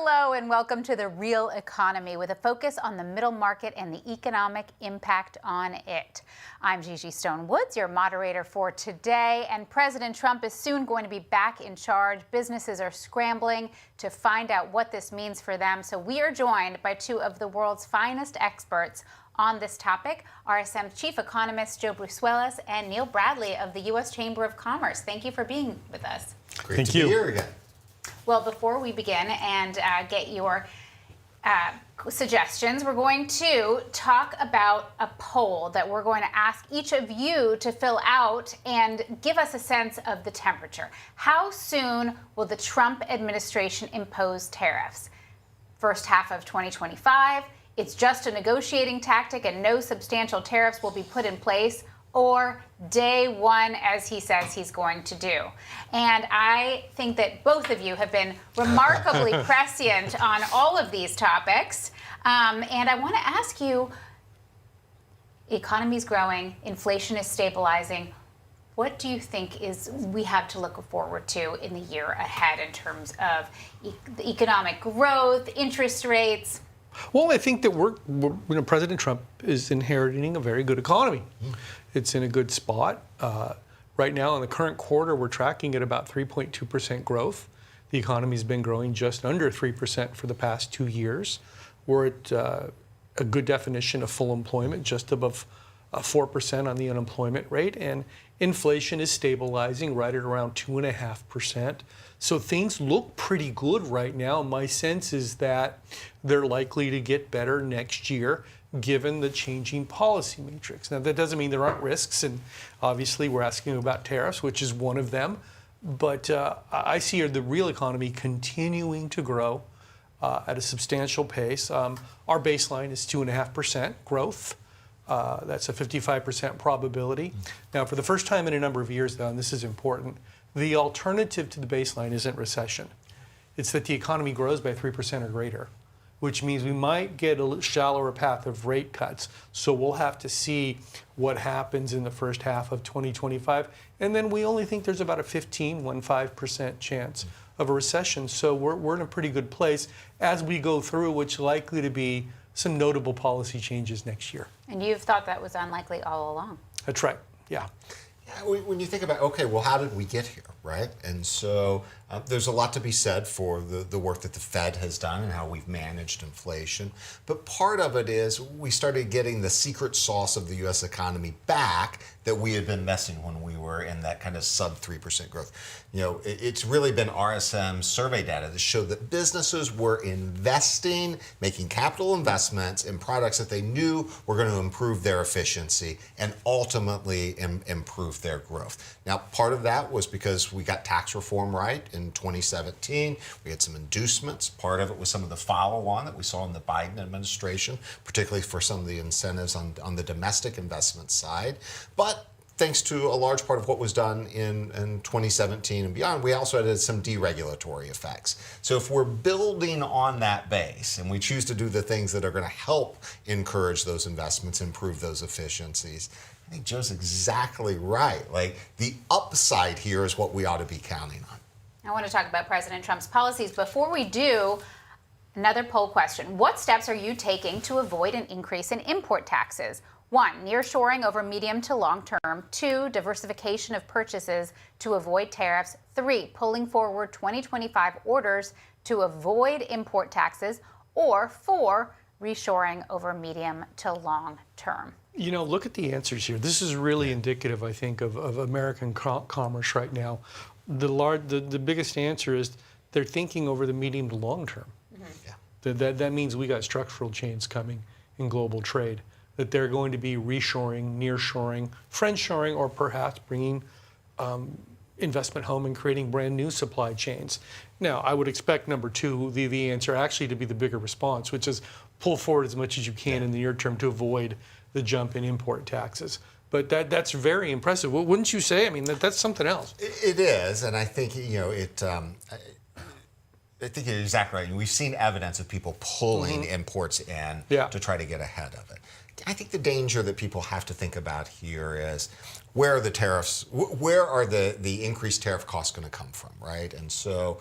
Hello and welcome to the Real Economy with a focus on the middle market and the economic impact on it. I'm Gigi Stone-Woods, your moderator for today, and President Trump is soon going to be back in charge. Businesses are scrambling to find out what this means for them, so we are joined by two of the world's finest experts on this topic, RSM's chief economist Joe Brusuelas and Neil Bradley of the U.S. Chamber of Commerce. Thank you for being with us. Great to be here again. Well, before we begin and get your suggestions, we're going to talk about a poll that we're going to ask each of you to fill out and give us a sense of the temperature. How soon will the Trump administration impose tariffs? First half of 2025, it's just a negotiating tactic and no substantial tariffs will be put in place, or day one, as he says he's going to do. And I think that both of you have been remarkably prescient on all of these topics. And I want to ask you, the economy's growing, inflation is stabilizing. What do you think we have to look forward to in the year ahead in terms of the economic growth, interest rates? Well, I think that President Trump is inheriting a very good economy. It's in a good spot. Right now, in the current quarter, we're tracking at about 3.2% growth. The economy's been growing just under 3% for the past 2 years. We're at a good definition of full employment, just above 4% on the unemployment rate, and inflation is stabilizing right at around 2.5%. So things look pretty good right now. My sense is that they're likely to get better next year, given the changing policy matrix. Now, that doesn't mean there aren't risks, and obviously we're asking about tariffs, which is one of them. But I see the real economy continuing to grow at a substantial pace. Our baseline is 2.5% growth. That's a 55% probability. Now, for the first time in a number of years, though, and this is important, the alternative to the baseline isn't recession. It's that the economy grows by 3% or greater, which means we might get a shallower path of rate cuts. So we'll have to see what happens in the first half of 2025. And then we only think there's about a 15% chance of a recession. So we're in a pretty good place as we go through, which is likely to be some notable policy changes next year. And you've thought that was unlikely all along. That's right, yeah. When you think about, okay, well, how did we get here, right? And so there's a lot to be said for the work that the Fed has done and how we've managed inflation. But part of it is we started getting the secret sauce of the U.S. economy back that we had been missing when we were in that kind of sub 3% growth. You know, it's really been RSM survey data that showed that businesses were investing, making capital investments in products that they knew were going to improve their efficiency and ultimately improve their growth. Now, part of that was because we got tax reform right in 2017. We had some inducements. Part of it was some of the follow-on that we saw in the Biden administration, particularly for some of the incentives on the domestic investment side. But thanks to a large part of what was done in 2017 and beyond, we also had some deregulatory effects. So if we're building on that base and we choose to do the things that are going to help encourage those investments, improve those efficiencies, I think Joe's exactly right. Like, the upside here is what we ought to be counting on. I want to talk about President Trump's policies. Before we do, another poll question. What steps are you taking to avoid an increase in import taxes? 1, nearshoring over medium to long term. 2, diversification of purchases to avoid tariffs. 3, pulling forward 2025 orders to avoid import taxes. Or 4, reshoring over medium to long term. You know, look at the answers here. This is really indicative, I think, of American commerce right now. The biggest answer is they're thinking over the medium to long term. Mm-hmm. Yeah. That means we got structural change coming in global trade, that they're going to be reshoring, nearshoring, friendshoring, or perhaps bringing investment home and creating brand new supply chains. Now, I would expect number 2, the answer actually to be the bigger response, which is pull forward as much as you can in the near term to avoid the jump in import taxes. But that's very impressive. Wouldn't you say? I mean, that's something else. It is, and I think, you know, I think you're exactly right. We've seen evidence of people pulling imports in to try to get ahead of it. I think the danger that people have to think about here is where are the tariffs, where are the increased tariff costs going to come from, right? And so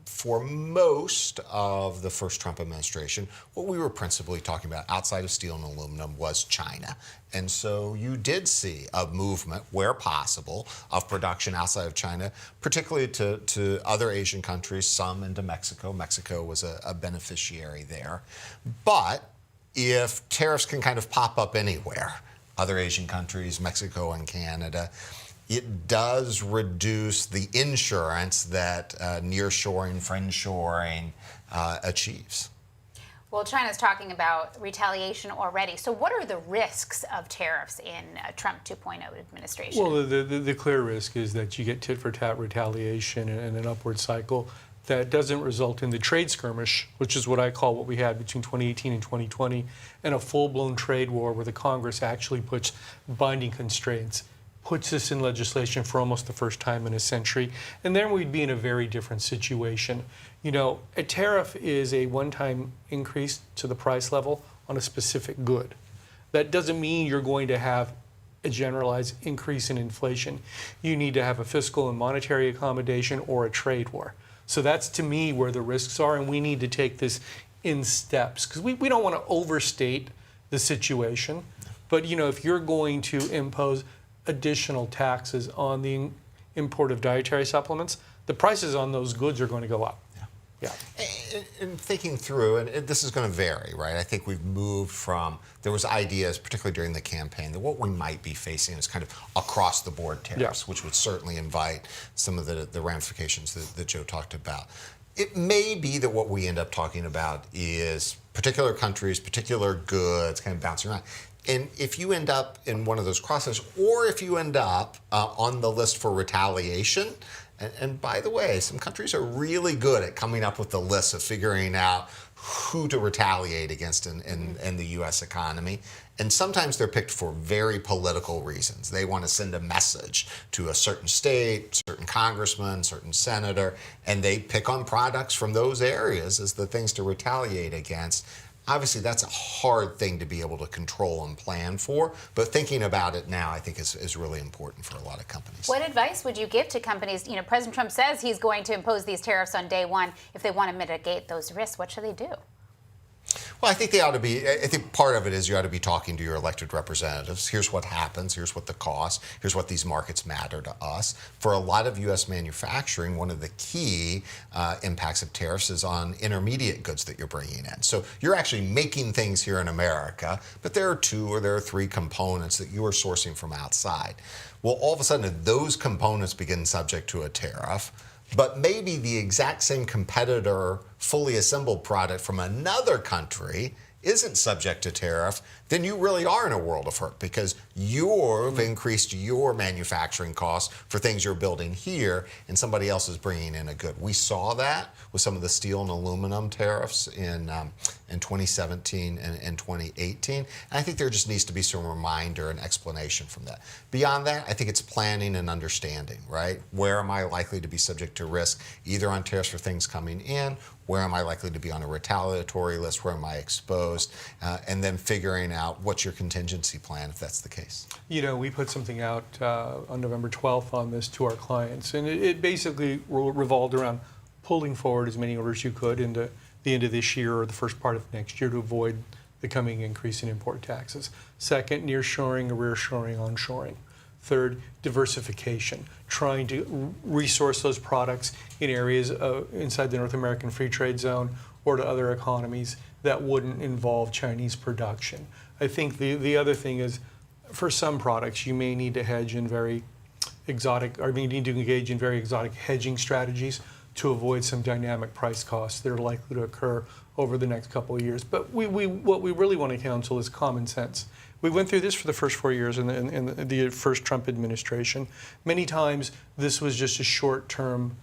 for most of the first Trump administration, what we were principally talking about outside of steel and aluminum was China. And so you did see a movement, where possible, of production outside of China, particularly to other Asian countries, some into Mexico. Mexico was a beneficiary there. But if tariffs can kind of pop up anywhere, other Asian countries, Mexico and Canada, it does reduce the insurance that nearshoring, friendshoring achieves. Well, China's talking about retaliation already. So what are the risks of tariffs in a Trump 2.0 administration? Well, the clear risk is that you get tit-for-tat retaliation and an upward cycle that doesn't result in the trade skirmish, which is what I call what we had between 2018 and 2020, and a full-blown trade war where the Congress actually puts binding constraints, puts this in legislation for almost the first time in a century, and then we'd be in a very different situation. You know, a tariff is a one-time increase to the price level on a specific good. That doesn't mean you're going to have a generalized increase in inflation. You need to have a fiscal and monetary accommodation or a trade war. So that's, to me, where the risks are, and we need to take this in steps, because we don't want to overstate the situation. But, you know, if you're going to impose additional taxes on the import of dietary supplements, the prices on those goods are going to go up. Yeah. And thinking through, and this is going to vary, right? I think we've moved from, there was ideas, particularly during the campaign, that what we might be facing is kind of across-the-board tariffs, which would certainly invite some of the ramifications that Joe talked about. It may be that what we end up talking about is particular countries, particular goods, kind of bouncing around. And if you end up in one of those crosses, or if you end up on the list for retaliation, and by the way, some countries are really good at coming up with the list of figuring out who to retaliate against in the U.S. economy. And sometimes they're picked for very political reasons. They want to send a message to a certain state, certain congressman, certain senator, and they pick on products from those areas as the things to retaliate against. Obviously, that's a hard thing to be able to control and plan for, but thinking about it now, I think, is really important for a lot of companies. What advice would you give to companies? You know, President Trump says he's going to impose these tariffs on day one. If they want to mitigate those risks, what should they do? Well, I think they ought to be, I think part of it is you ought to be talking to your elected representatives. Here's what happens. Here's what the cost. Here's what these markets matter to us. For a lot of U.S. manufacturing, one of the key impacts of tariffs is on intermediate goods that you're bringing in. So you're actually making things here in America, but there are 2 or there are 3 components that you are sourcing from outside. Well, all of a sudden, if those components begin subject to a tariff, but maybe the exact same competitor fully assembled product from another country isn't subject to tariff, then you really are in a world of hurt because you've increased your manufacturing costs for things you're building here and somebody else is bringing in a good. We saw that with some of the steel and aluminum tariffs in 2017 and 2018. And I think there just needs to be some reminder and explanation from that. Beyond that, I think it's planning and understanding, right? Where am I likely to be subject to risk, either on tariffs for things coming in, where am I likely to be on a retaliatory list, where am I exposed, and then figuring out what's your contingency plan if that's the case. You know, we put something out on November 12th on this to our clients, and it basically revolved around pulling forward as many orders you could into the end of this year or the first part of next year to avoid the coming increase in import taxes. Second, nearshoring, rearshoring, onshoring. Third, diversification, trying to resource those products in areas inside the North American Free Trade Zone or to other economies that wouldn't involve Chinese production. I think the other thing is, for some products, you may need to hedge in very exotic, or you need to engage in very exotic hedging strategies to avoid some dynamic price costs that are likely to occur over the next couple of years. But what we really want to counsel is common sense. We went through this for the first 4 years in the first Trump administration. Many times, this was just a short-term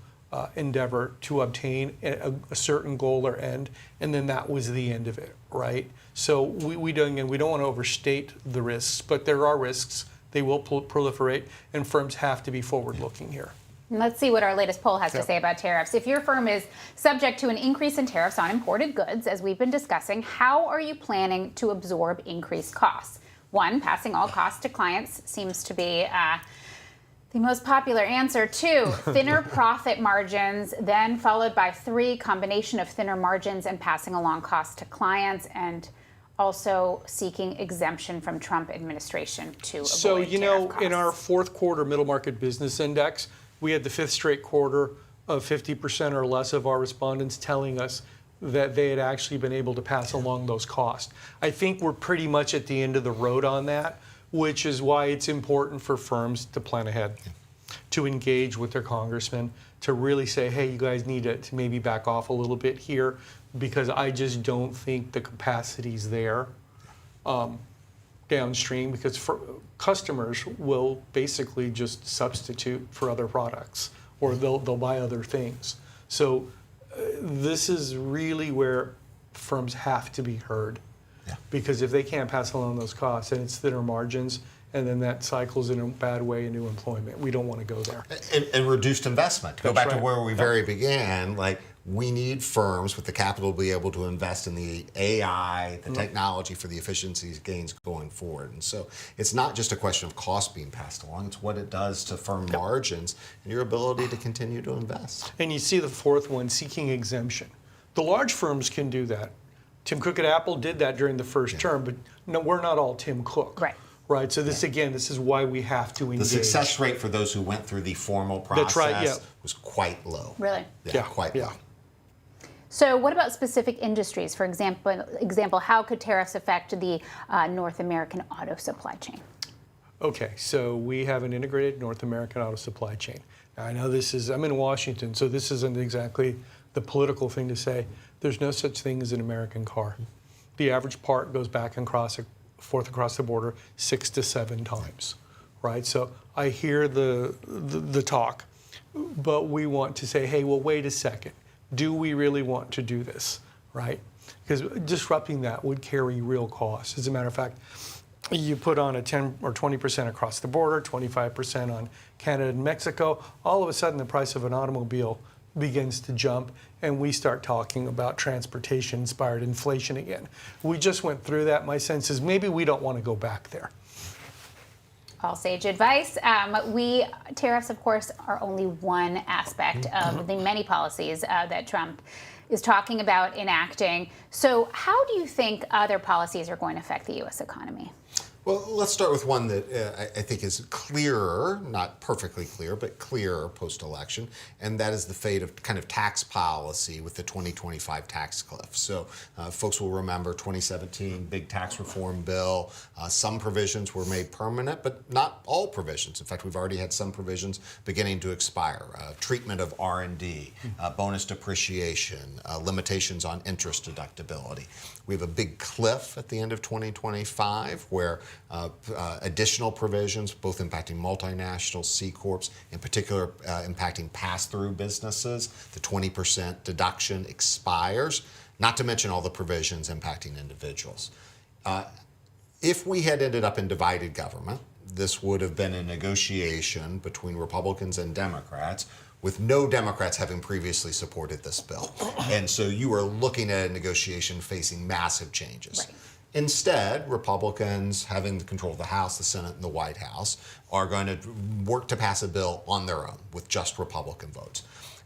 endeavor to obtain a certain goal or end, and then that was the end of it, right? So we don't want to overstate the risks, but there are risks. They will proliferate, and firms have to be forward-looking here. Let's see what our latest poll has to say about tariffs. If your firm is subject to an increase in tariffs on imported goods, as we've been discussing, how are you planning to absorb increased costs? 1, passing all costs to clients seems to be The most popular answer, 2, thinner profit margins, then followed by 3, combination of thinner margins and passing along costs to clients, and also seeking exemption from Trump administration to avoid So, tariff costs. in our fourth quarter middle market business index, we had the 5th straight quarter of 50% or less of our respondents telling us that they had actually been able to pass along those costs. I think we're pretty much at the end of the road on that, which is why it's important for firms to plan ahead, to engage with their congressmen, to really say, hey, you guys need to maybe back off a little bit here, because I just don't think the capacity's there downstream, because customers will basically just substitute for other products, or they'll buy other things. So this is really where firms have to be heard. Yeah. Because if they can't pass along those costs, and it's thinner margins, and then that cycles in a bad way into employment. We don't want to go there. And reduced investment. To go That's back right. to where we very began, we need firms with the capital to be able to invest in the AI, the technology for the efficiencies gains going forward. And so it's not just a question of cost being passed along, it's what it does to firm margins and your ability to continue to invest. And you see the fourth one, seeking exemption. The large firms can do that. Tim Cook at Apple did that during the first term, but no, we're not all Tim Cook. Right. So this is why we have to engage. The success rate for those who went through the formal process was quite low. Really? Yeah, quite low. So what about specific industries? For example, how could tariffs affect the North American auto supply chain? Okay, so we have an integrated North American auto supply chain. Now, I know I'm in Washington, so this isn't exactly the political thing to say. There's no such thing as an American car. The average part goes back and forth across the border 6 to 7 times, right? So I hear the talk, but we want to say, hey, well, wait a second. Do we really want to do this, right? Because disrupting that would carry real costs. As a matter of fact, you put on a 10 or 20% across the border, 25% on Canada and Mexico, all of a sudden the price of an automobile begins to jump, and we start talking about transportation-inspired inflation again. We just went through that. My sense is maybe we don't want to go back there. All sage advice. Tariffs, of course, are only one aspect of the many policies that Trump is talking about enacting. So how do you think other policies are going to affect the U.S. economy? Well, let's start with one that I think is clearer, not perfectly clear, but clearer post-election, and that is the fate of kind of tax policy with the 2025 tax cliff. So folks will remember 2017 big tax reform bill. Some provisions were made permanent, but not all provisions. In fact, we've already had some provisions beginning to expire. Treatment of R&D, bonus depreciation, limitations on interest deductibility. We have a big cliff at the end of 2025 where additional provisions, both impacting multinational C Corps, in particular impacting pass-through businesses, the 20% deduction expires, not to mention all the provisions impacting individuals. If we had ended up in divided government, this would have been a negotiation between Republicans and Democrats, with no Democrats having previously supported this bill. And so you are looking at a negotiation facing massive changes. Right. Instead, Republicans, having the control of the House, the Senate, and the White House, are going to work to pass a bill on their own with just Republican votes.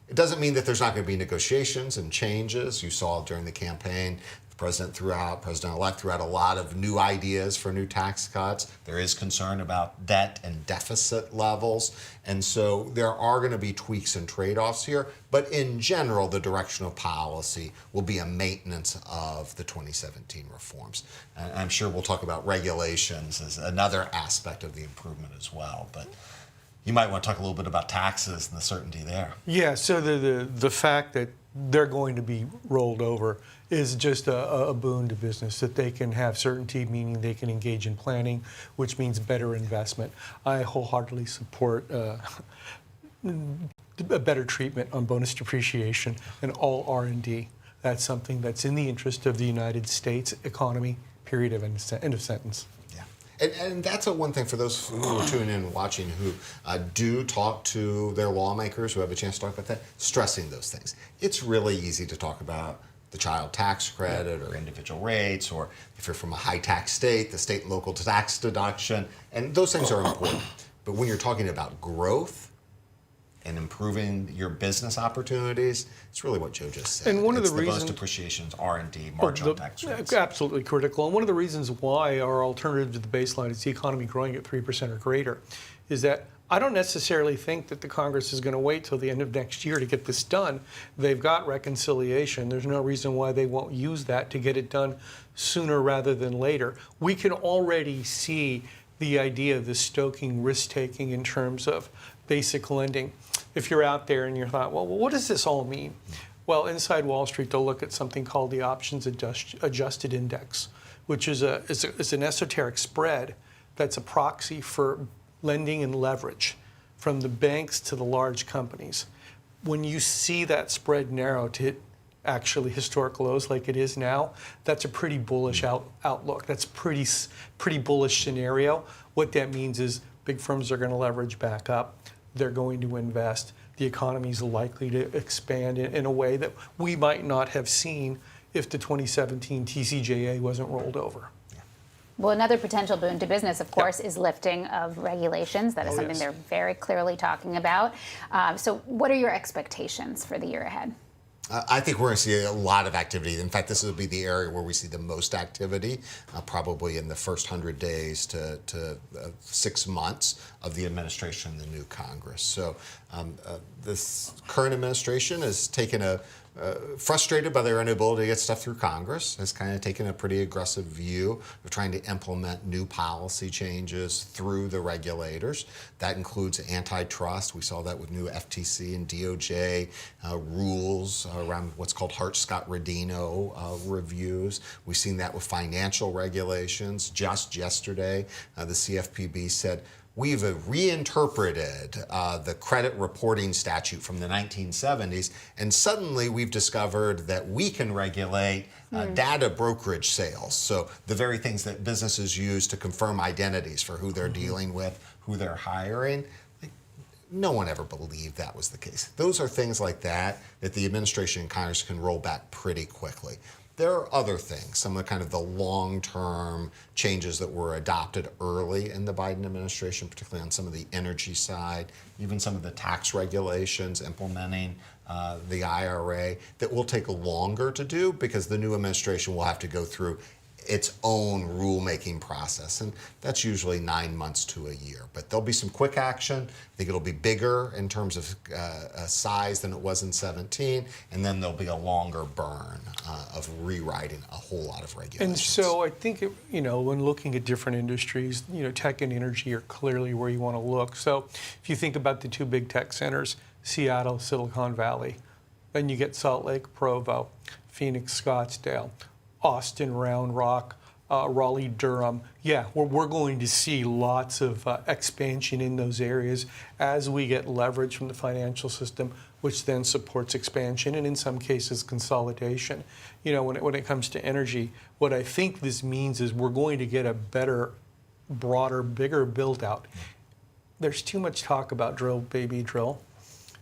It doesn't mean that there's not going to be negotiations and changes. You saw during the campaign, President-elect threw out a lot of new ideas for new tax cuts. There is concern about debt and deficit levels. And so there are going to be tweaks and trade-offs here. But in general, the direction of policy will be a maintenance of the 2017 reforms. And I'm sure we'll talk about regulations as another aspect of the improvement as well. But you might want to talk a little bit about taxes and the certainty there. Yeah, so the fact that they're going to be rolled over is just a boon to business, that they can have certainty, meaning they can engage in planning, which means better investment. I wholeheartedly support a better treatment on bonus depreciation and all R&D. That's something that's in the interest of the United States economy, period, of end of sentence. And that's one thing for those who are tuning in and watching who do talk to their lawmakers, who have a chance to talk about that, stressing those things. It's really easy to talk about the child tax credit or individual rates, or if you're from a high tax state, the state and local tax deduction, and those things are important. But when you're talking about growth and improving your business opportunities, it's really what Joe just said. And one of the the reasons bonus depreciation is R&D, marginal tax rates. Absolutely critical. And one of the reasons why our alternative to the baseline is the economy growing at 3% or greater is that I don't necessarily think that the Congress is going to wait till the end of next year to get this done. They've got reconciliation. There's no reason why they won't use that to get it done sooner rather than later. We can already see the idea of the stoking risk-taking in terms of basic lending. If you're out there and you're thought, well, what does this all mean? Well, inside Wall Street, they'll look at something called the options adjusted index, which is an esoteric spread that's a proxy for lending and leverage from the banks to the large companies. When you see that spread narrow to hit actually historic lows like it is now, that's a pretty bullish outlook. That's pretty bullish scenario. What that means is big firms are going to leverage back up. They're going to invest. The economy is likely to expand in a way that we might not have seen if the 2017 TCJA wasn't rolled over. Well, another potential boon to business, of course, is lifting of regulations. That is something they're very clearly talking about. So what are your expectations for the year ahead? I think we're going to see a lot of activity. In fact, this will be the area where we see the most activity, probably in the first 100 days to 6 months of the administration and the new Congress. So this current administration has taken frustrated by their inability to get stuff through Congress, has kind of taken a pretty aggressive view of trying to implement new policy changes through the regulators. That includes antitrust. We saw that with new FTC and DOJ rules around what's called Hart-Scott-Rodino reviews. We've seen that with financial regulations. Just yesterday, the CFPB said, we've reinterpreted the credit reporting statute from the 1970s, and suddenly we've discovered that we can regulate data brokerage sales. So the very things that businesses use to confirm identities for who they're dealing with, who they're hiring. No one ever believed that was the case. Those are things like that the administration and Congress can roll back pretty quickly. There are other things, some of the kind of the long-term changes that were adopted early in the Biden administration, particularly on some of the energy side, even some of the tax regulations implementing the IRA, that will take longer to do because the new administration will have to go through its own rulemaking process, and that's usually 9 months to a year. But there'll be some quick action. I think it'll be bigger in terms of size than it was in 17, and then there'll be a longer burn of rewriting a whole lot of regulations. And so I think, when looking at different industries, tech and energy are clearly where you want to look. So if you think about the two big tech centers, Seattle, Silicon Valley, then you get Salt Lake, Provo, Phoenix, Scottsdale, Austin, Round Rock, Raleigh, Durham. Yeah, we're going to see lots of expansion in those areas as we get leverage from the financial system, which then supports expansion and in some cases consolidation. When it comes to energy, what I think this means is we're going to get a better, broader, bigger build out. There's too much talk about drill, baby, drill.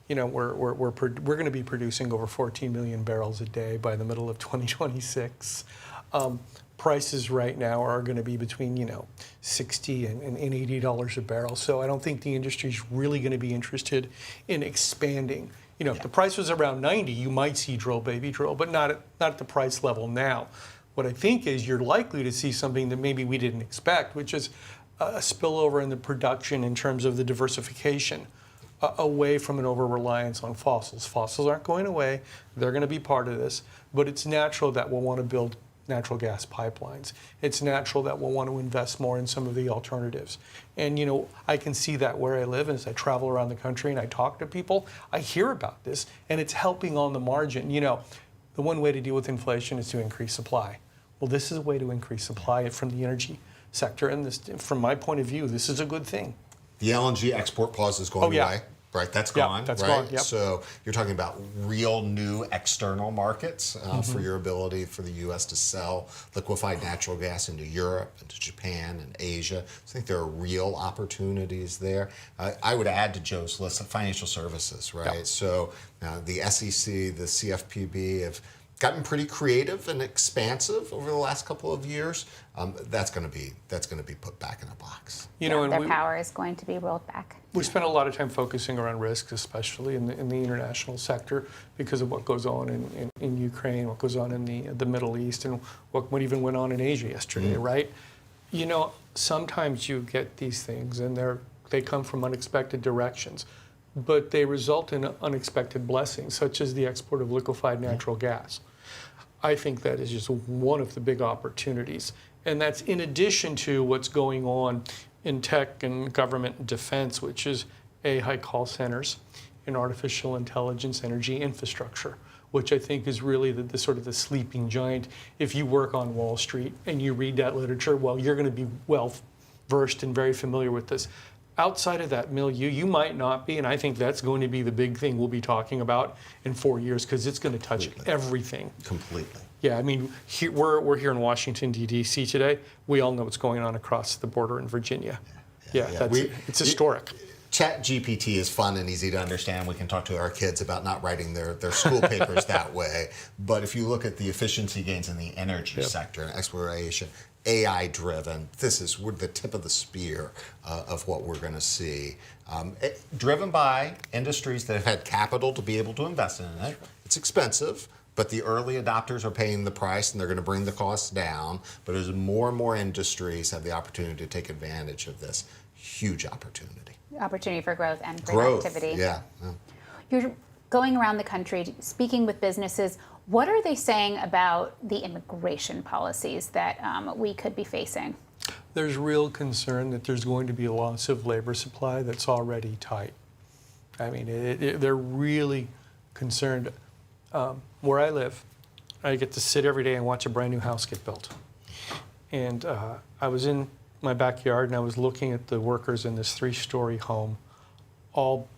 We're going to be producing over 14 million barrels a day by the middle of 2026. Prices right now are going to be between $60 and $80 a barrel. So I don't think the industry's really going to be interested in expanding. If the price was around 90, you might see drill, baby, drill, but not at the price level now. What I think is you're likely to see something that maybe we didn't expect, which is a spillover in the production in terms of the diversification away from an over-reliance on fossils. Fossils aren't going away. They're going to be part of this. But it's natural that we'll want to build natural gas pipelines. It's natural that we'll want to invest more in some of the alternatives. And, I can see that where I live, and as I travel around the country and I talk to people, I hear about this, and it's helping on the margin. The one way to deal with inflation is to increase supply. Well, this is a way to increase supply from the energy sector, and this, from my point of view, this is a good thing. The LNG export pause is going away. Right, that's gone. That's right? gone. Yep. So you're talking about real new external markets for your ability for the U.S. to sell liquefied natural gas into Europe, into Japan, and Asia. So I think there are real opportunities there. I would add to Joe's list of financial services, right? Yep. So the SEC, the CFPB have gotten pretty creative and expansive over the last couple of years. That's going to be put back in a box. You know, and their power is going to be rolled back. We spent a lot of time focusing around risks, especially in the international sector, because of what goes on in Ukraine, what goes on in the Middle East, and what even went on in Asia yesterday, right? You know, sometimes you get these things, and they come from unexpected directions, but they result in unexpected blessings, such as the export of liquefied natural gas. I think that is just one of the big opportunities. And that's in addition to what's going on in tech and government and defense, which is AI call centers and artificial intelligence, energy infrastructure, which I think is really the sort of the sleeping giant. If you work on Wall Street and you read that literature, well, you're going to be well versed and very familiar with this. Outside of that milieu, you might not be, and I think that's going to be the big thing we'll be talking about in 4 years, because it's going to touch everything. Completely. Yeah, I mean, we're here in Washington, D.C. today. We all know what's going on across the border in Virginia. Yeah. It's historic. ChatGPT is fun and easy to understand. We can talk to our kids about not writing their school papers that way. But if you look at the efficiency gains in the energy sector and exploration, AI-driven, we're the tip of the spear of what we're going to see. Driven by industries that have had capital to be able to invest in it. It's expensive, but the early adopters are paying the price, and they're going to bring the costs down. But as more and more industries have the opportunity to take advantage of this, huge opportunity. Opportunity for growth and productivity. Yeah. You're going around the country speaking with businesses. What are they saying about the immigration policies that we could be facing? There's real concern that there's going to be a loss of labor supply that's already tight. I mean, they're really concerned. Where I live, I get to sit every day and watch a brand new house get built. And I was in my backyard and I was looking at the workers in this 3-story home. All,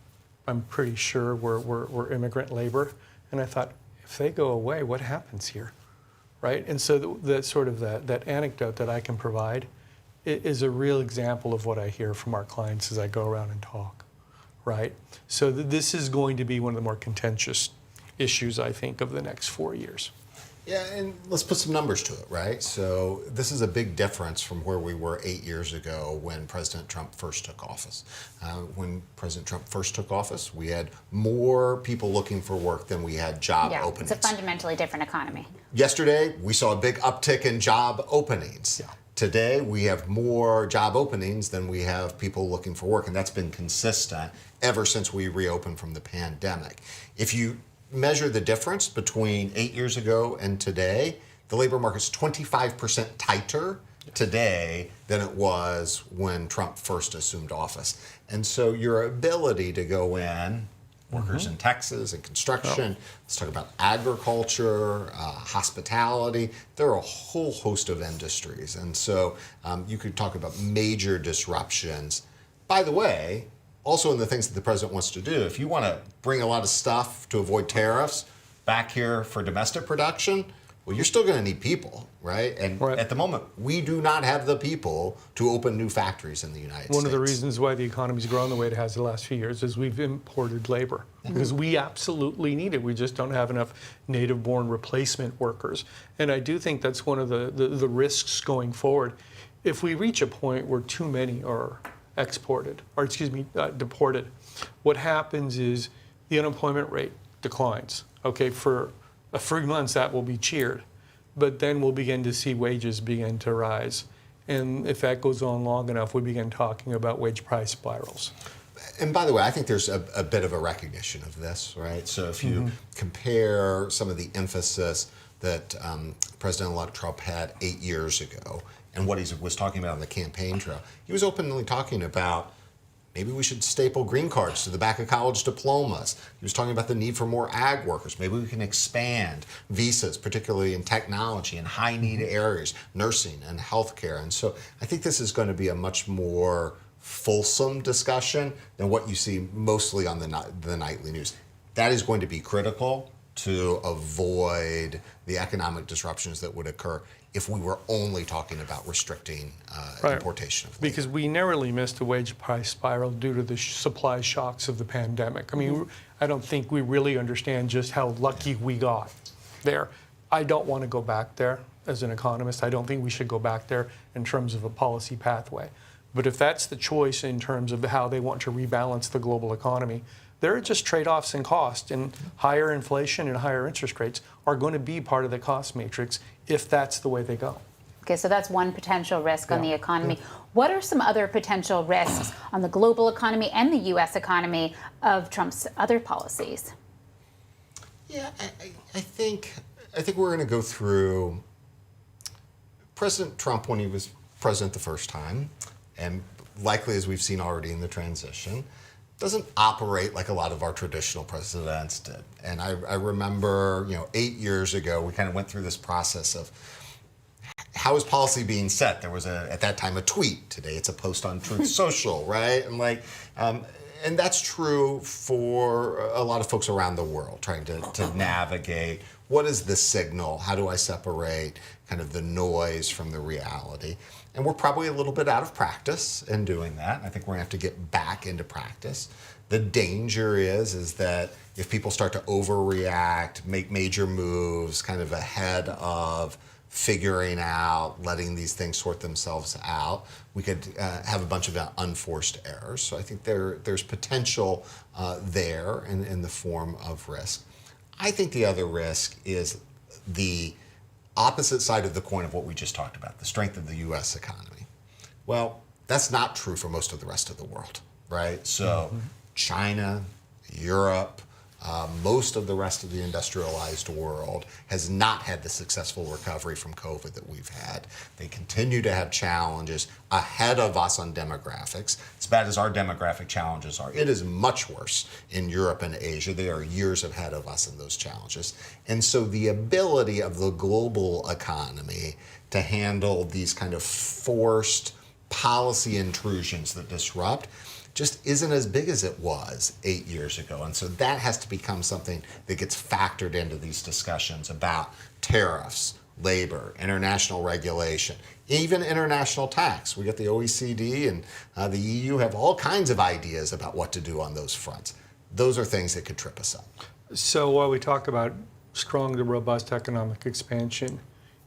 I'm pretty sure, were immigrant labor. And I thought, if they go away, what happens here, right? And so that sort of that anecdote that I can provide is a real example of what I hear from our clients as I go around and talk, right? So this is going to be one of the more contentious issues, I think, of the next 4 years. Yeah, and let's put some numbers to it, right? So this is a big difference from where we were 8 years ago when President Trump first took office. When President Trump first took office, we had more people looking for work than we had job openings. It's a fundamentally different economy. Yesterday, we saw a big uptick in job openings. Yeah. Today, we have more job openings than we have people looking for work, and that's been consistent ever since we reopened from the pandemic. If you measure the difference between 8 years ago and today, the labor market's 25% tighter today than it was when Trump first assumed office. And so your ability to go in, workers in Texas and construction, let's talk about agriculture, hospitality, there are a whole host of industries. And so you could talk about major disruptions. By the way, also in the things that the president wants to do, if you want to bring a lot of stuff to avoid tariffs back here for domestic production, well, you're still going to need people, right? And at the moment, we do not have the people to open new factories in the United States. One of the reasons why the economy's grown the way it has the last few years is we've imported labor, because we absolutely need it. We just don't have enough native-born replacement workers. And I do think that's one of the risks going forward. If we reach a point where too many are deported, what happens is the unemployment rate declines. Okay, for 3 months that will be cheered, but then we'll begin to see wages begin to rise. And if that goes on long enough, we begin talking about wage price spirals. And by the way, I think there's a bit of a recognition of this, right? So if you compare some of the emphasis that President-elect Trump had 8 years ago and what he was talking about on the campaign trail, he was openly talking about maybe we should staple green cards to the back of college diplomas. He was talking about the need for more ag workers. Maybe we can expand visas, particularly in technology and high-need areas, nursing and healthcare. And so I think this is going to be a much more fulsome discussion than what you see mostly on the nightly news. That is going to be critical to avoid the economic disruptions that would occur if we were only talking about restricting importation of labor. Because we narrowly missed the wage price spiral due to the supply shocks of the pandemic. I mean, I don't think we really understand just how lucky we got there. I don't want to go back there as an economist. I don't think we should go back there in terms of a policy pathway. But if that's the choice in terms of how they want to rebalance the global economy, there are just trade-offs in cost, and higher inflation and higher interest rates are going to be part of the cost matrix if that's the way they go. Okay, so that's one potential risk on the economy. Yeah. What are some other potential risks on the global economy and the U.S. economy of Trump's other policies? Yeah, I think we're going to go through President Trump when he was president the first time, and likely as we've seen already in the transition, doesn't operate like a lot of our traditional presidents did. And I remember, 8 years ago, we kind of went through this process of how is policy being set? There was at that time a tweet. Today it's a post on Truth Social, right? And that's true for a lot of folks around the world trying to navigate what is the signal? How do I separate kind of the noise from the reality? And we're probably a little bit out of practice in doing that. I think we're going to have to get back into practice. The danger is that if people start to overreact, make major moves kind of ahead of figuring out, letting these things sort themselves out, we could have a bunch of unforced errors. So I think there's potential there in the form of risk. I think the other risk is the opposite side of the coin of what we just talked about, the strength of the U.S. economy. Well, that's not true for most of the rest of the world, right? So China, Europe, most of the rest of the industrialized world has not had the successful recovery from COVID that we've had. They continue to have challenges ahead of us on demographics. As bad as our demographic challenges are, it is much worse in Europe and Asia. They are years ahead of us in those challenges. And so the ability of the global economy to handle these kind of forced policy intrusions that disrupt just isn't as big as it was 8 years ago. And so that has to become something that gets factored into these discussions about tariffs, labor, international regulation, even international tax. We got the OECD and the EU have all kinds of ideas about what to do on those fronts. Those are things that could trip us up. So while we talk about strong to robust economic expansion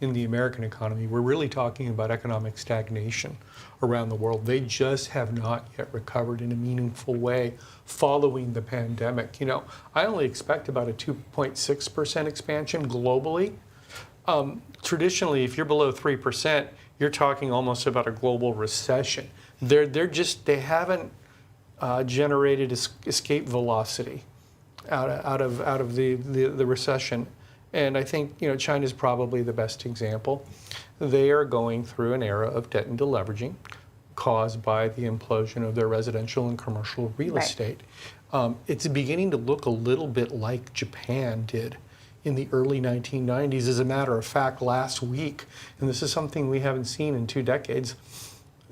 in the American economy, we're really talking about economic stagnation around the world. They just have not yet recovered in a meaningful way following the pandemic. I only expect about a 2.6% expansion globally. Traditionally, if you're below 3%, you're talking almost about a global recession. They haven't generated escape velocity out of the recession. And I think China's probably the best example. They are going through an era of debt and deleveraging caused by the implosion of their residential and commercial real estate. It's beginning to look a little bit like Japan did in the early 1990s. As a matter of fact, last week, and this is something we haven't seen in 2 decades,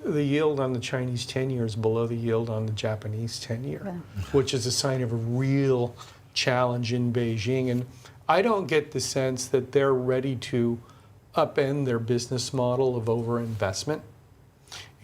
the yield on the Chinese 10-year is below the yield on the Japanese 10-year, which is a sign of a real challenge in Beijing. And I don't get the sense that they're ready to upend their business model of overinvestment,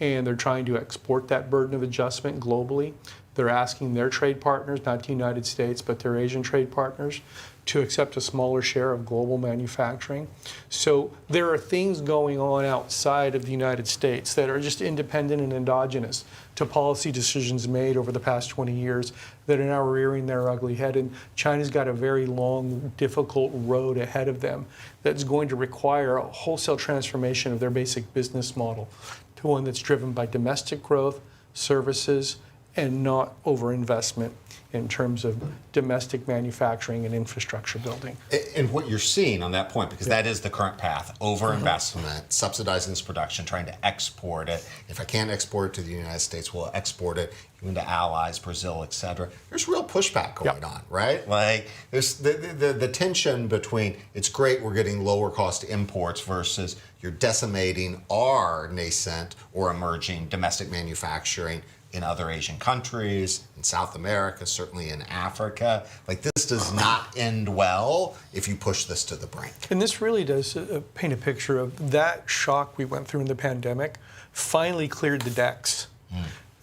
and they're trying to export that burden of adjustment globally. They're asking their trade partners, not the United States, but their Asian trade partners, to accept a smaller share of global manufacturing. So there are things going on outside of the United States that are just independent and endogenous to policy decisions made over the past 20 years that are now rearing their ugly head. And China's got a very long, difficult road ahead of them that's going to require a wholesale transformation of their basic business model to one that's driven by domestic growth, services, and not overinvestment in terms of domestic manufacturing and infrastructure building. And what you're seeing on that point, because that is the current path, overinvestment, subsidizing this production, trying to export it. If I can't export it to the United States, we'll export it even to allies, Brazil, et cetera. There's real pushback going on, right? Like there's the tension between it's great we're getting lower cost imports versus you're decimating our nascent or emerging domestic manufacturing in other Asian countries, in South America, certainly in Africa. Like this does not end well if you push this to the brink. And this really does paint a picture of that shock we went through in the pandemic finally cleared the decks.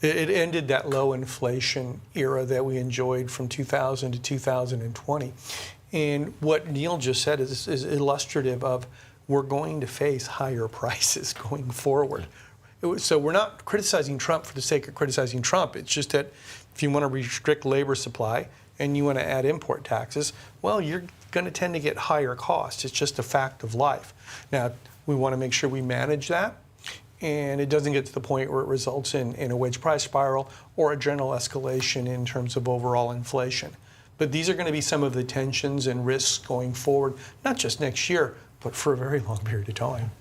It ended that low inflation era that we enjoyed from 2000 to 2020. And what Neil just said is illustrative of we're going to face higher prices going forward. So we're not criticizing Trump for the sake of criticizing Trump. It's just that if you want to restrict labor supply and you want to add import taxes, well, you're going to tend to get higher costs. It's just a fact of life. Now, we want to make sure we manage that and it doesn't get to the point where it results in a wage price spiral or a general escalation in terms of overall inflation. But these are going to be some of the tensions and risks going forward, not just next year, but for a very long period of time.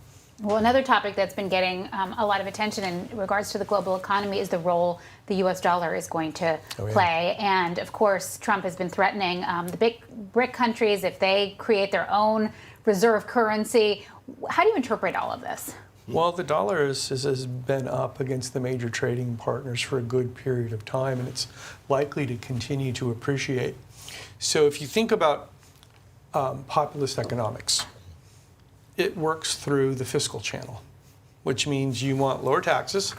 Well, another topic that's been getting a lot of attention in regards to the global economy is the role the U.S. dollar is going to play. And of course, Trump has been threatening the big BRIC countries if they create their own reserve currency. How do you interpret all of this? Well, the dollar has been up against the major trading partners for a good period of time, and it's likely to continue to appreciate. So if you think about populist economics, it works through the fiscal channel, which means you want lower taxes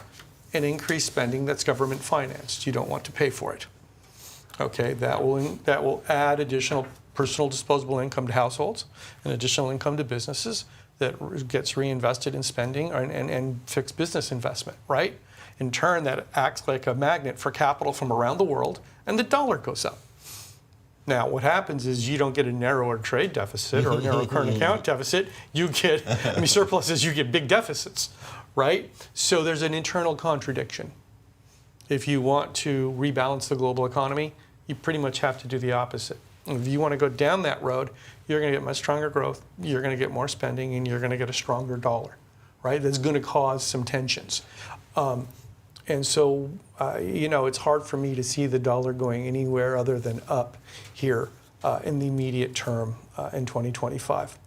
and increased spending that's government financed. You don't want to pay for it. Okay, that will add additional personal disposable income to households and additional income to businesses that gets reinvested in spending and fixed business investment, right? In turn, that acts like a magnet for capital from around the world, and the dollar goes up. Now, what happens is you don't get a narrower trade deficit or a narrow current account deficit. You get, surpluses, you get big deficits, right? So there's an internal contradiction. If you want to rebalance the global economy, you pretty much have to do the opposite. If you want to go down that road, you're going to get much stronger growth, you're going to get more spending, and you're going to get a stronger dollar, right? That's going to cause some tensions. And so, it's hard for me to see the dollar going anywhere other than up here in the immediate term in 2025.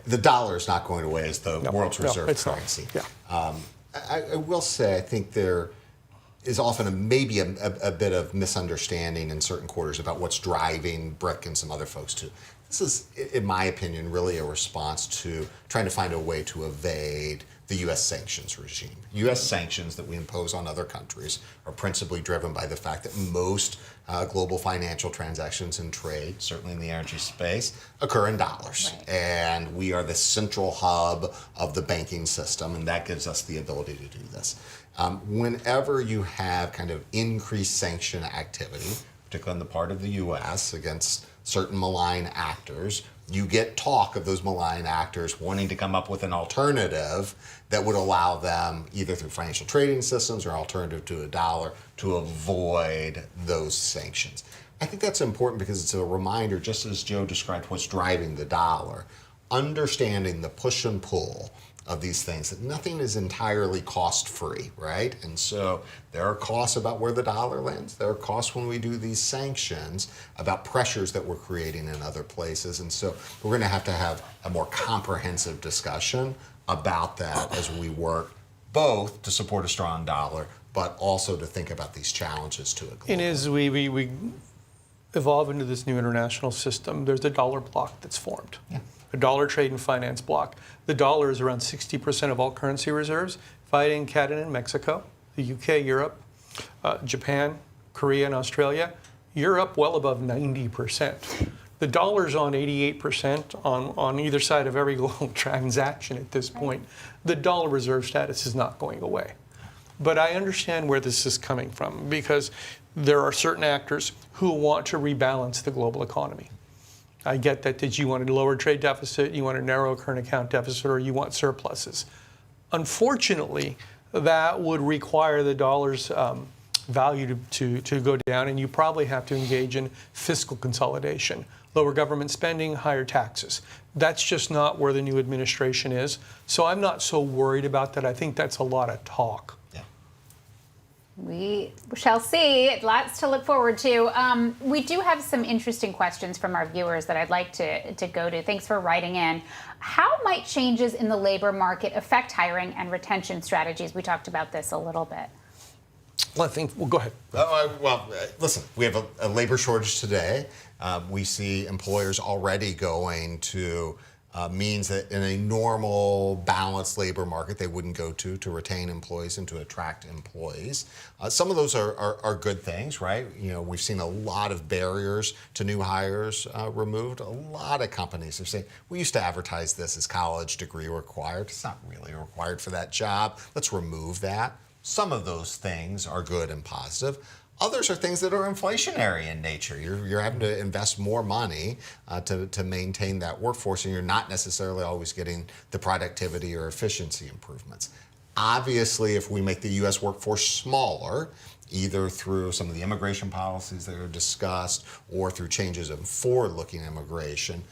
The dollar is not going away as the world's reserve currency. Yeah. I will say, I think there is often maybe a bit of misunderstanding in certain quarters about what's driving BRIC and some other folks too. This is, in my opinion, really a response to trying to find a way to evade the U.S. sanctions regime. U.S. sanctions that we impose on other countries are principally driven by the fact that most global financial transactions and trade, certainly in the energy space, occur in dollars. Right. And we are the central hub of the banking system, and that gives us the ability to do this. Whenever you have kind of increased sanction activity, particularly on the part of the U.S. against certain malign actors, you get talk of those malign actors wanting to come up with an alternative that would allow them, either through financial trading systems or alternative to a dollar, to avoid those sanctions. I think that's important because it's a reminder, just as Joe described what's driving the dollar, understanding the push and pull of these things, that nothing is entirely cost-free, right? And so there are costs about where the dollar lands. There are costs when we do these sanctions about pressures that we're creating in other places. And so we're going to have a more comprehensive discussion about that as we work both to support a strong dollar, but also to think about these challenges to it globally. And as we evolve into this new international system, there's a dollar block that's formed. Yeah. A dollar trade and finance block. The dollar is around 60% of all currency reserves, fighting Canada and Mexico, the UK, Europe, Japan, Korea, and Australia. Europe well above 90%. The dollar's on 88% on either side of every global transaction at this point. The dollar reserve status is not going away. But I understand where this is coming from because there are certain actors who want to rebalance the global economy. I get that you want a lower trade deficit, you want a narrow current account deficit, or you want surpluses. Unfortunately, that would require the dollar's value to go down, and you probably have to engage in fiscal consolidation, lower government spending, higher taxes. That's just not where the new administration is. So I'm not so worried about that. I think that's a lot of talk. We shall see. Lots to look forward to. We do have some interesting questions from our viewers that I'd like to go to. Thanks for writing in. How might changes in the labor market affect hiring and retention strategies? We talked about this a little bit. Well, go ahead. Listen, we have a labor shortage today. We see employers already going to means that in a normal, balanced labor market, they wouldn't go to retain employees and to attract employees. Some of those are good things, right? We've seen a lot of barriers to new hires removed. A lot of companies are saying, we used to advertise this as college degree required. It's not really required for that job. Let's remove that. Some of those things are good and positive. Others are things that are inflationary in nature. You're having to invest more money to maintain that workforce, and you're not necessarily always getting the productivity or efficiency improvements. Obviously, if we make the U.S. workforce smaller, either through some of the immigration policies that are discussed or through changes in forward-looking immigration,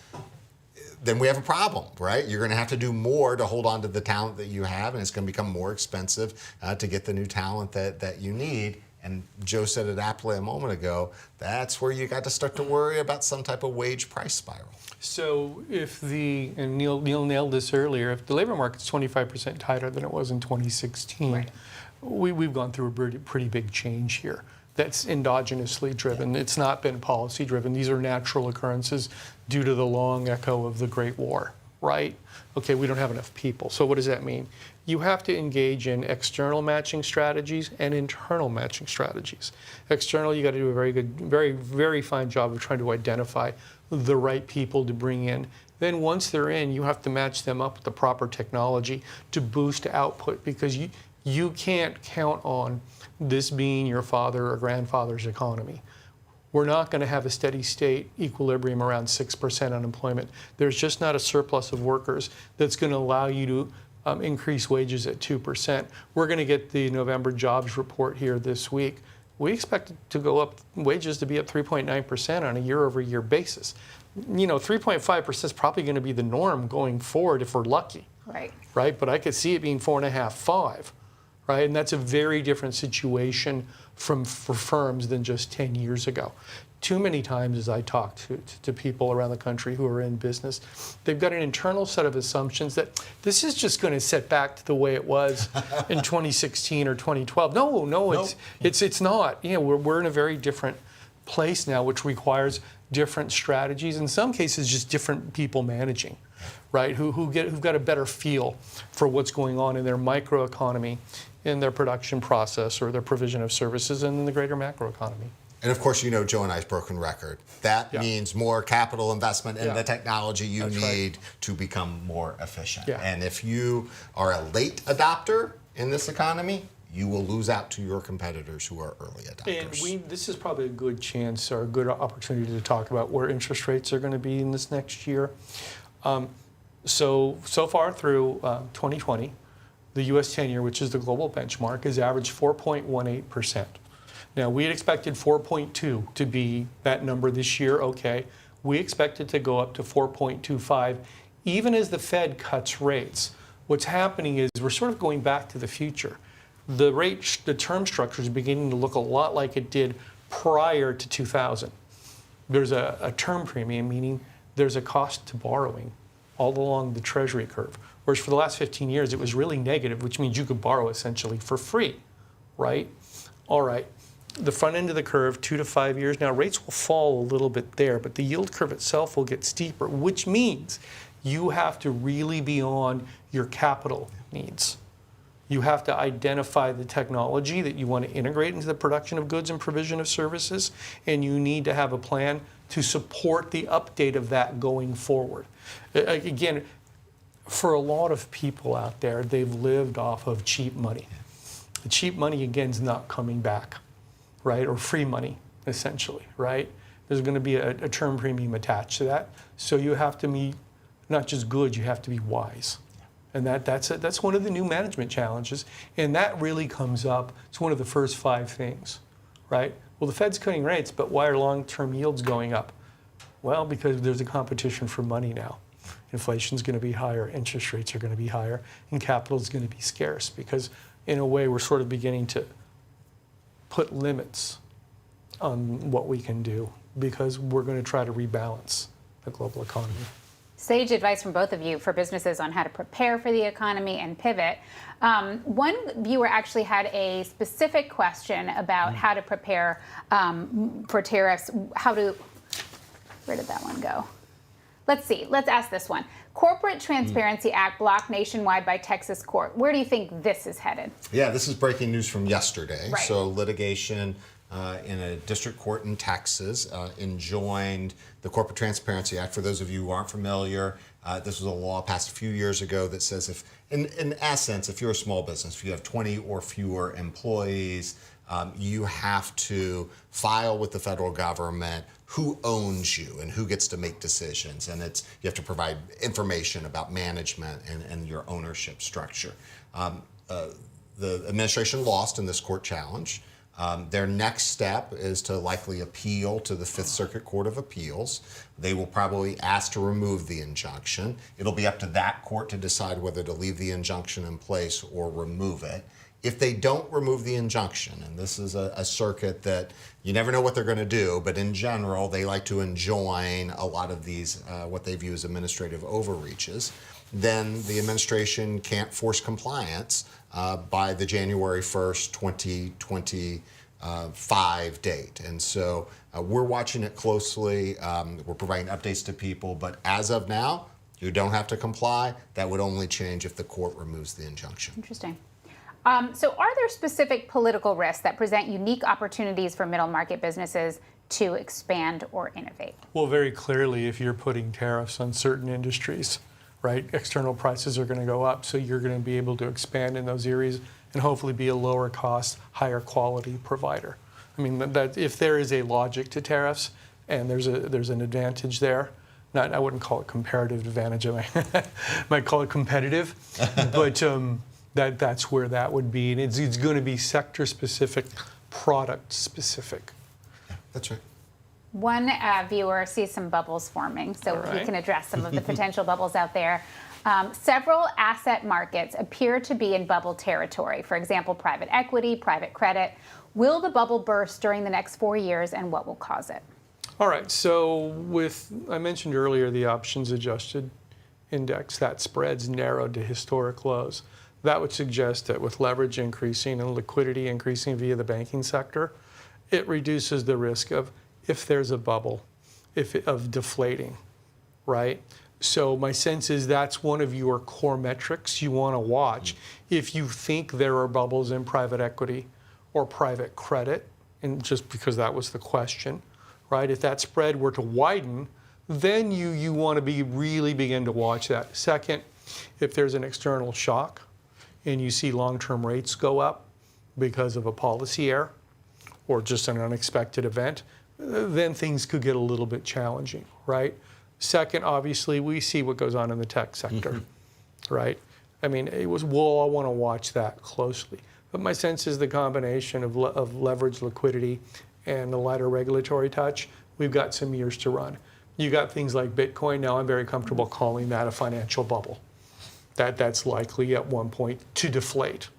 then we have a problem, right? You're going to have to do more to hold on to the talent that you have, and it's going to become more expensive to get the new talent that you need. And Joe said it aptly a moment ago, that's where you got to start to worry about some type of wage price spiral. So and Neil nailed this earlier, if the labor market's 25% tighter than it was in 2016, right, we've gone through a pretty big change here. That's endogenously driven. It's not been policy driven. These are natural occurrences due to the long echo of the Great War, right? Okay, we don't have enough people. So what does that mean? You have to engage in external matching strategies and internal matching strategies. External, you got to do a very good, very fine job of trying to identify the right people to bring in. Then once they're in, you have to match them up with the proper technology to boost output, because you can't count on this being your father or grandfather's economy. We're not going to have a steady state equilibrium around 6% unemployment. There's just not a surplus of workers that's going to allow you to increase wages at 2%. We're going to get the November jobs report here this week. We expect it to go up, wages to be up 3.9% on a year-over-year basis. 3.5% is probably going to be the norm going forward if we're lucky. Right? But I could see it being 4.5%, 5%. Right? And that's a very different situation for firms than just 10 years ago. Too many times as I talk to people around the country who are in business, they've got an internal set of assumptions that this is just going to set back to the way it was in 2016 or 2012. No, it's not. We're in a very different place now, which requires different strategies, in some cases just different people managing, right? Who've got a better feel for what's going on in their microeconomy, in their production process or their provision of services, and in the greater macroeconomy. And of course, Joe and I's broken record. That means more capital investment in the technology you need to become more efficient. And if you are a late adopter in this economy, you will lose out to your competitors who are early adopters. And this is probably a good chance or a good opportunity to talk about where interest rates are going to be in this next year. So far through 2020, the U.S. 10-year, which is the global benchmark, has averaged 4.18%. Now, we had expected 4.2 to be that number this year. Okay, we expect it to go up to 4.25, even as the Fed cuts rates. What's happening is we're sort of going back to the future. The term structure is beginning to look a lot like it did prior to 2000. There's a term premium, meaning there's a cost to borrowing all along the Treasury curve. Whereas for the last 15 years, it was really negative, which means you could borrow essentially for free, right? All right, the front end of the curve, 2 to 5 years. Now, rates will fall a little bit there, but the yield curve itself will get steeper, which means you have to really be on your capital needs. You have to identify the technology that you want to integrate into the production of goods and provision of services, and you need to have a plan to support the update of that going forward. Again, for a lot of people out there, they've lived off of cheap money. The cheap money, again, is not coming back, right? Or free money, essentially, right? There's going to be a term premium attached to that. So you have to be not just good, you have to be wise. And that's one of the new management challenges. And that really comes up. It's one of the first 5 things, right? Well, the Fed's cutting rates, but why are long-term yields going up? Well, because there's a competition for money now. Inflation's going to be higher, interest rates are going to be higher, and capital is going to be scarce, because in a way we're sort of beginning to put limits on what we can do, because we're going to try to rebalance the global economy. Sage advice from both of you for businesses on how to prepare for the economy and pivot. One viewer actually had a specific question about how to prepare for tariffs. Where did that one go? Let's see. Let's ask this one. Corporate Transparency Act blocked nationwide by Texas court. Where do you think this is headed? Yeah, this is breaking news from yesterday. Right. So litigation in a district court in Texas enjoined the Corporate Transparency Act. For those of you who aren't familiar, this was a law passed a few years ago that says if, in essence, if you're a small business, if you have 20 or fewer employees, you have to file with the federal government who owns you and who gets to make decisions. And you have to provide information about management and your ownership structure. The administration lost in this court challenge. Their next step is to likely appeal to the Fifth Circuit Court of Appeals. They will probably ask to remove the injunction. It'll be up to that court to decide whether to leave the injunction in place or remove it. If they don't remove the injunction, and this is a circuit that you never know what they're going to do, but in general, they like to enjoin a lot of these, what they view as administrative overreaches, then the administration can't force compliance by the January 1st, 2025 date. And so we're watching it closely. We're providing updates to people. But as of now, you don't have to comply. That would only change if the court removes the injunction. Interesting. So are there specific political risks that present unique opportunities for middle market businesses to expand or innovate? Well, very clearly, if you're putting tariffs on certain industries, right, external prices are going to go up. So you're going to be able to expand in those areas and hopefully be a lower cost, higher quality provider. I mean, that if there is a logic to tariffs and there's an advantage there, I wouldn't call it comparative advantage, I might call it competitive, but that's where that would be. And it's going to be sector specific, product specific. Yeah, that's right. One viewer sees some bubbles forming, so we can address some of the potential bubbles out there. Several asset markets appear to be in bubble territory. For example, private equity, private credit. Will the bubble burst during the next 4 years, and what will cause it? All right, so I mentioned earlier the options adjusted index, that spread's narrowed to historic lows. That would suggest that with leverage increasing and liquidity increasing via the banking sector, it reduces the risk of, if there's a bubble, of deflating, right? So my sense is that's one of your core metrics you want to watch. If you think there are bubbles in private equity or private credit, and just because that was the question, right? If that spread were to widen, then you want to really begin to watch that. Second, if there's an external shock and you see long-term rates go up because of a policy error or just an unexpected event, then things could get a little bit challenging, right? Second, obviously, we see what goes on in the tech sector, right? I mean, I want to watch that closely. But my sense is the combination of leverage, liquidity, and the lighter regulatory touch, we've got some years to run. You got things like Bitcoin. Now I'm very comfortable calling that a financial bubble. That's likely at one point to deflate,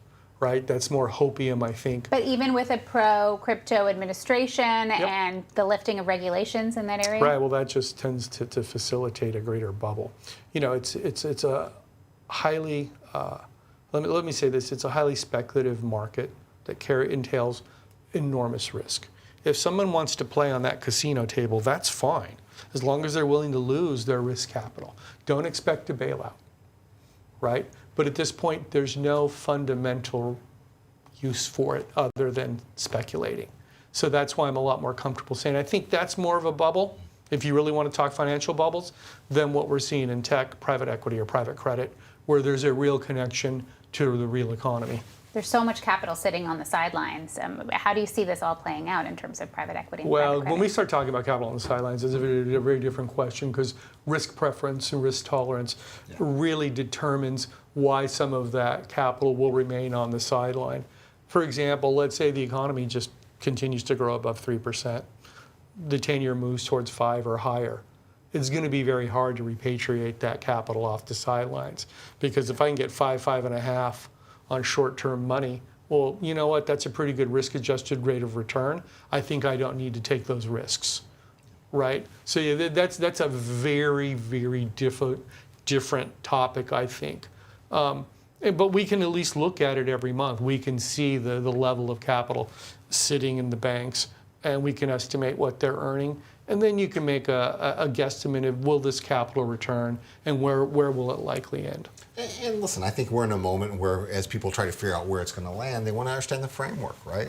right? That's more hopium, I think. But even with a pro-crypto administration and the lifting of regulations in that area? Right, well, that just tends to facilitate a greater bubble. You know, it's a highly, let me say this, it's a highly speculative market that entails enormous risk. If someone wants to play on that casino table, that's fine, as long as they're willing to lose their risk capital. Don't expect a bailout, right? But at this point, there's no fundamental use for it other than speculating. So that's why I'm a lot more comfortable saying I think that's more of a bubble, if you really want to talk financial bubbles, than what we're seeing in tech, private equity, or private credit, where there's a real connection to the real economy. There's so much capital sitting on the sidelines. How do you see this all playing out in terms of private equity and private credit? When we start talking about capital on the sidelines, it's a very different question, because risk preference and risk tolerance really determines why some of that capital will remain on the sideline. For example, let's say the economy just continues to grow above 3%. The 10-year moves towards 5 or higher. It's going to be very hard to repatriate that capital off the sidelines, because if I can get 5.5 on short-term money, well, you know what? That's a pretty good risk-adjusted rate of return. I think I don't need to take those risks, right? So yeah, that's a very different topic, I think. But we can at least look at it every month. We can see the level of capital sitting in the banks, and we can estimate what they're earning. And then you can make a guesstimate of will this capital return and where will it likely end. And listen, I think we're in a moment where, as people try to figure out where it's going to land, they want to understand the framework, right?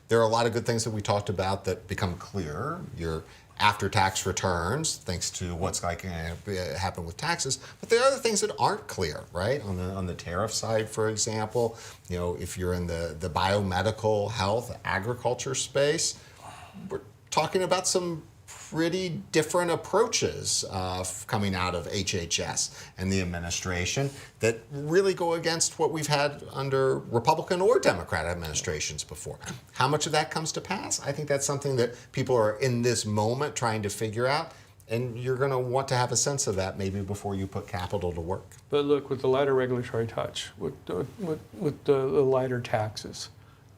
There are a lot of good things that we talked about that become clearer. Your after-tax returns, thanks to what's going to happen with taxes. But there are other things that aren't clear, right? On the tariff side, for example, if you're in the biomedical, health, agriculture space, we're talking about some pretty different approaches coming out of HHS and the administration that really go against what we've had under Republican or Democrat administrations before. How much of that comes to pass? I think that's something that people are in this moment trying to figure out, and you're going to want to have a sense of that maybe before you put capital to work. But look, with the lighter regulatory touch, with the lighter taxes,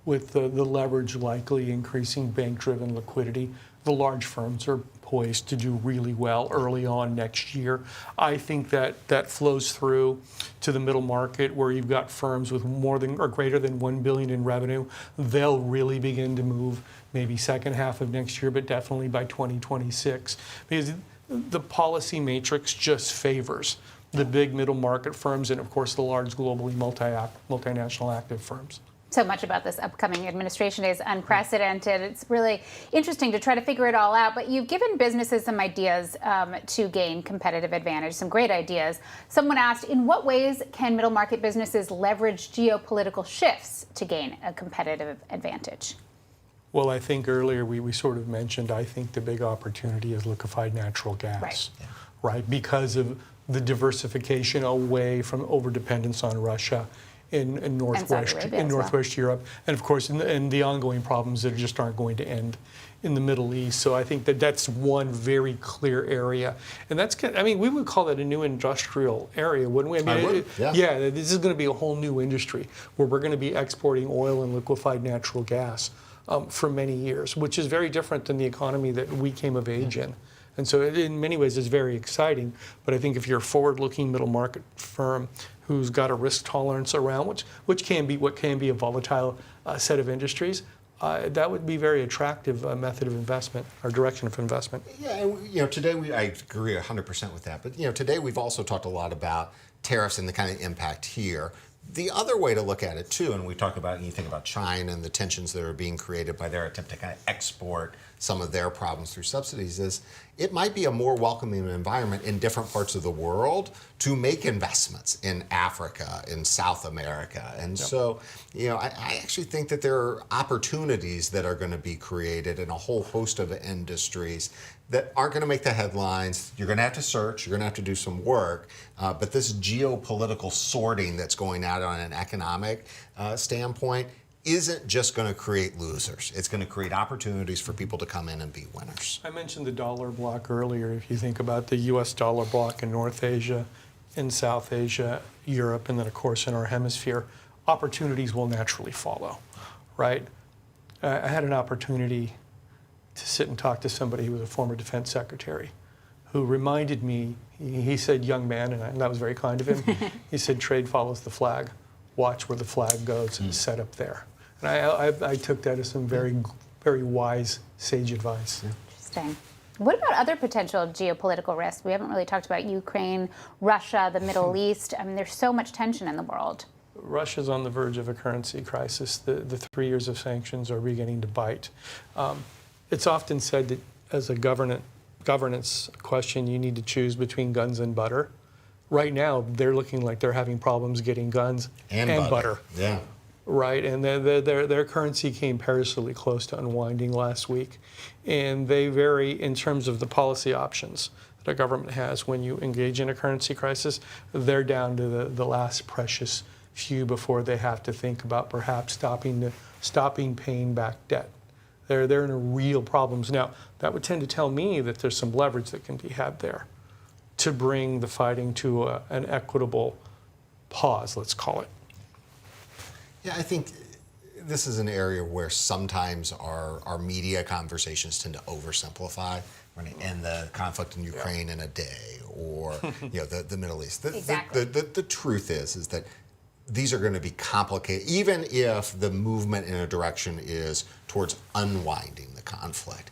with the leverage likely increasing bank-driven liquidity, the large firms are poised to do really well early on next year. I think that flows through to the middle market where you've got firms with more than or greater than $1 billion in revenue. They'll really begin to move maybe second half of next year, but definitely by 2026. Because the policy matrix just favors the big middle market firms and, of course, the large globally multinational active firms. So much about this upcoming administration is unprecedented. It's really interesting to try to figure it all out, but you've given businesses some ideas to gain competitive advantage, some great ideas. Someone asked, in what ways can middle market businesses leverage geopolitical shifts to gain a competitive advantage? Well, I think earlier we sort of mentioned, I think the big opportunity is liquefied natural gas, right? Because of the diversification away from overdependence on Russia in Northwest Europe, and of course in the ongoing problems that just aren't going to end in the Middle East. So I think that's one very clear area, and we would call that a new industrial area, wouldn't we? I mean, this is going to be a whole new industry where we're going to be exporting oil and liquefied natural gas for many years, which is very different than the economy that we came of age in. And so in many ways it's very exciting, but I think if you're a forward-looking middle market firm who's got a risk tolerance around, which can be a volatile set of industries, that would be very attractive method of investment or direction of investment. Yeah, today I agree 100% with that. But today we've also talked a lot about tariffs and the kind of impact here. The other way to look at it too, and we talk about, and you think about China and the tensions that are being created by their attempt to kind of export some of their problems through subsidies, is it might be a more welcoming environment in different parts of the world to make investments in Africa, in South America. And so, I actually think that there are opportunities that are going to be created in a whole host of industries that aren't going to make the headlines. You're going to have to search, you're going to have to do some work, but this geopolitical sorting that's going out on an economic standpoint isn't just going to create losers. It's going to create opportunities for people to come in and be winners. I mentioned the dollar block earlier. If you think about the U.S. dollar block in North Asia, in South Asia, Europe, and then, of course, in our hemisphere, opportunities will naturally follow, right? I had an opportunity to sit and talk to somebody who was a former defense secretary who reminded me, he said, young man, and that was very kind of him, he said, trade follows the flag. Watch where the flag goes and set up there. And I took that as some very, very wise, sage advice. Interesting. What about other potential geopolitical risks? We haven't really talked about Ukraine, Russia, the Middle East. I mean, there's so much tension in the world. Russia's on the verge of a currency crisis. The 3 years of sanctions are beginning to bite. It's often said that as a governance question, you need to choose between guns and butter. Right now, they're looking like they're having problems getting guns and butter. Yeah. Right, and their currency came perilously close to unwinding last week. And they vary in terms of the policy options that a government has when you engage in a currency crisis. They're down to the last precious few before they have to think about perhaps stopping paying back debt. They're in real problems. Now, that would tend to tell me that there's some leverage that can be had there to bring the fighting to an equitable pause, let's call it. Yeah, I think this is an area where sometimes our media conversations tend to oversimplify. We're going to end the conflict in Ukraine in a day, or the Middle East. Exactly. The truth is that these are going to be complicated, even if the movement in a direction is towards unwinding the conflict.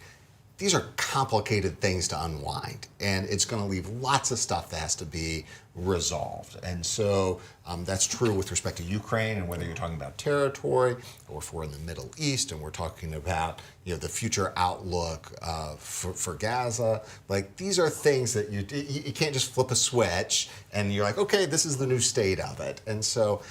these are complicated things to unwind, and it's going to leave lots of stuff that has to be resolved. And so that's true with respect to Ukraine, and whether you're talking about territory, or if we're in the Middle East and we're talking about the future outlook for Gaza. Like, these are things that you can't just flip a switch and you're like, okay, this is the new state of it. And so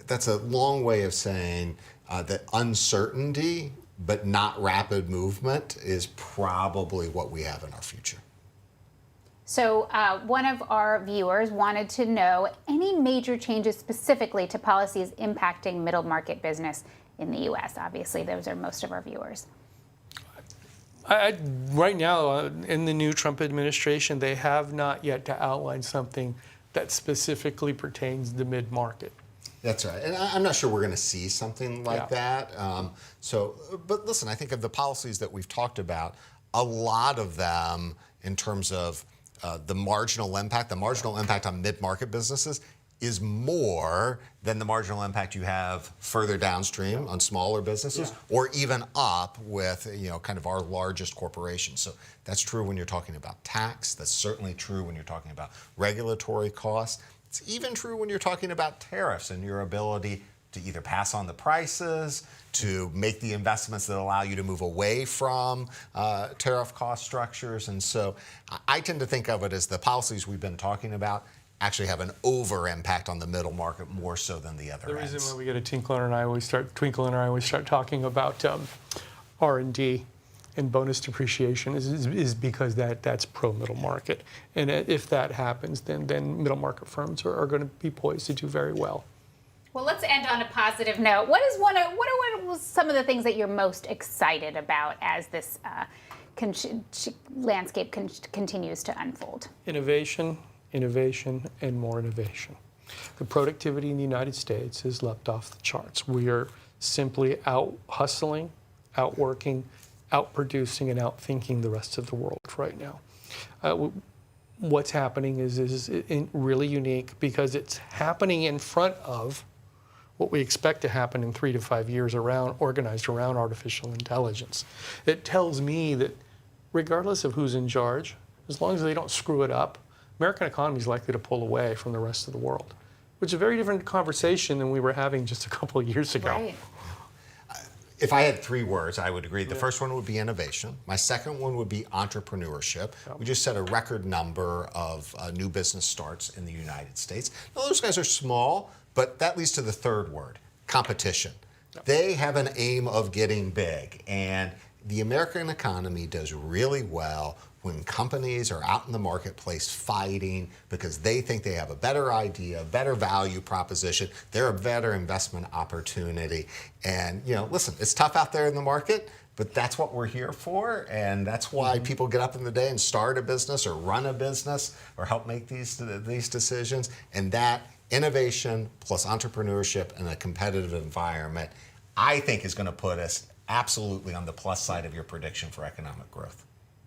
that's a long way of saying that uncertainty but not rapid movement is probably what we have in our future. So one of our viewers wanted to know any major changes specifically to policies impacting middle market business in the U.S. Obviously, those are most of our viewers. Right now, in the new Trump administration, they have not yet to outline something that specifically pertains to the mid-market. That's right. And I'm not sure we're going to see something like that. But listen, I think of the policies that we've talked about, a lot of them in terms of the marginal impact on mid-market businesses is more than the marginal impact you have further downstream on smaller businesses, or even up with kind of our largest corporations. So that's true when you're talking about tax. That's certainly true when you're talking about regulatory costs. It's even true when you're talking about tariffs and your ability to either pass on the prices, to make the investments that allow you to move away from tariff cost structures. And so I tend to think of it as the policies we've been talking about actually have an over impact on the middle market more so than the other ends. The reason why we get a Twinkle and I always start talking about R&D and bonus depreciation is because that's pro-middle market. And if that happens, then middle market firms are going to be poised to do very well. Well, let's end on a positive note. What are some of the things that you're most excited about as this landscape continues to unfold? Innovation, and more innovation. The productivity in the United States has leapt off the charts. We are simply out hustling, outworking, outproducing, and outthinking the rest of the world right now. What's happening is really unique because it's happening in front of what we expect to happen in 3 to 5 years organized around artificial intelligence. It tells me that regardless of who's in charge, as long as they don't screw it up, American economy is likely to pull away from the rest of the world, which is a very different conversation than we were having just a couple of years ago. Right. If I had 3 words, I would agree. The first one would be innovation. My second one would be entrepreneurship. Yep. We just set a record number of new business starts in the United States. Now, those guys are small, but that leads to the third word, competition. Yep. They have an aim of getting big, and the American economy does really well when companies are out in the marketplace fighting because they think they have a better idea, a better value proposition, they're a better investment opportunity. And listen, it's tough out there in the market, but that's what we're here for, and that's why people get up in the day and start a business or run a business or help make these decisions. And that innovation plus entrepreneurship in a competitive environment, I think, is going to put us absolutely on the plus side of your prediction for economic growth.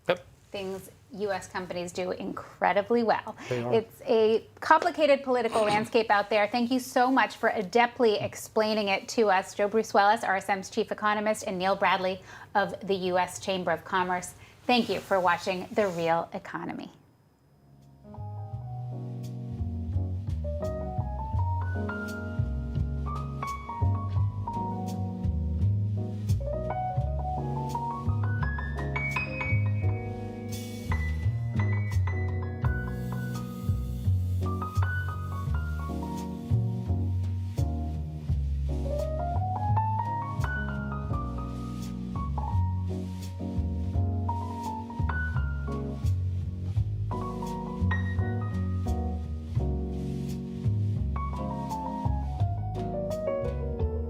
Yep. Things U.S. companies do incredibly well. They are. It's a complicated political landscape out there. Thank you so much for adeptly explaining it to us. Joe Brusuelas, RSM's chief economist, and Neil Bradley of the U.S. Chamber of Commerce. Thank you for watching The Real Economy.